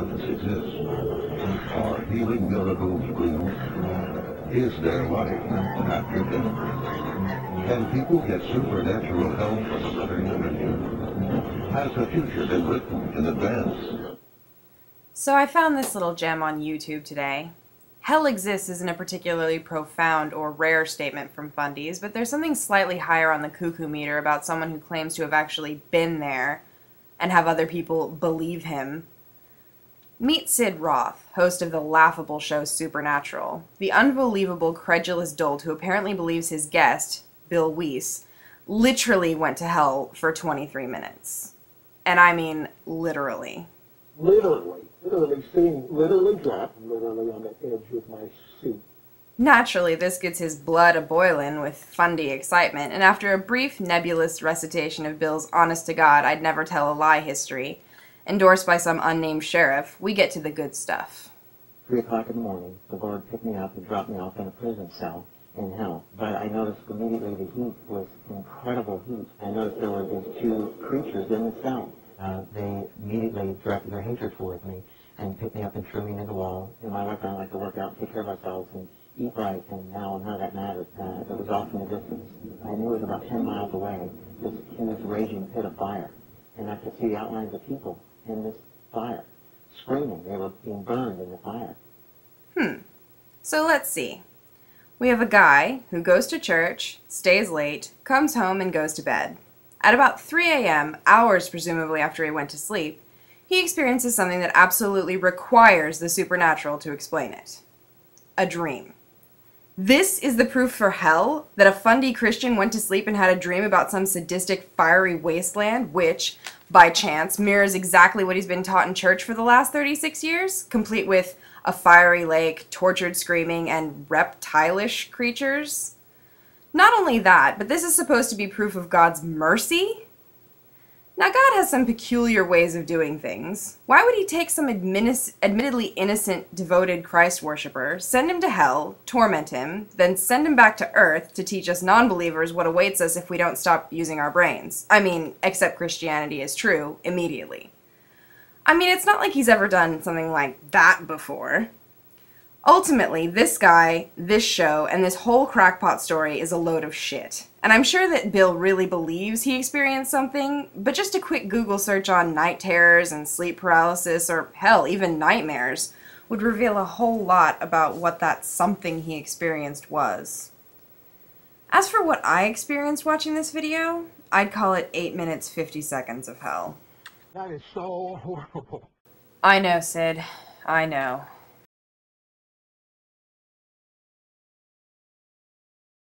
evidence exists. Are healing miracles real? Is there life after death? Can people get supernatural help from other dimensions? Has the future been written in advance? So I found this little gem on YouTube today. Hell exists isn't a particularly profound or rare statement from fundies, but there's something slightly higher on the cuckoo meter about someone who claims to have actually been there and have other people believe him. Meet Syd Roth, host of the laughable show Supernatural, the unbelievable credulous dolt who apparently believes his guest, Bill Weise, literally went to hell for 23 minutes. And I mean literally. Literally sitting, literally dropped, literally on the edge with my suit. Naturally, this gets his blood a-boilin' with fundy excitement, and after a brief, nebulous recitation of Bill's honest-to-God, I'd-never-tell-a-lie history, endorsed by some unnamed sheriff, we get to the good stuff. 3 o'clock in the morning, the Lord picked me up and dropped me off in a prison cell in hell. But I noticed immediately the heat was incredible heat. I noticed there were these 2 creatures in the cell. They immediately directed their hatred towards me and picked me up and threw me into the wall. And my wife and I like to work out, take care of ourselves, and eat right, and now none of that mattered. It was off in the distance. I knew it was about 10 miles away, this huge raging pit of fire. And I could see the outlines of people in this fire, screaming. They were being burned in the fire. So let's see. We have a guy who goes to church, stays late, comes home, and goes to bed. At about 3 a.m., hours presumably after he went to sleep, he experiences something that absolutely requires the supernatural to explain it. A dream. This is the proof for hell that a fundy Christian went to sleep and had a dream about some sadistic, fiery wasteland, which, by chance, mirrors exactly what he's been taught in church for the last 36 years, complete with a fiery lake, tortured screaming, and reptilish creatures. Not only that, but this is supposed to be proof of God's mercy? Now, God has some peculiar ways of doing things. Why would he take some admittedly innocent, devoted Christ worshiper, send him to hell, torment him, then send him back to earth to teach us non-believers what awaits us if we don't stop using our brains? I mean, except Christianity is true, immediately. I mean, it's not like he's ever done something like that before. Ultimately, this guy, this show, and this whole crackpot story is a load of shit. And I'm sure that Bill really believes he experienced something, but just a quick Google search on night terrors and sleep paralysis, or hell, even nightmares, would reveal a whole lot about what that something he experienced was. As for what I experienced watching this video, I'd call it 8 minutes 50 seconds of hell. That is so horrible. I know, Sid. I know.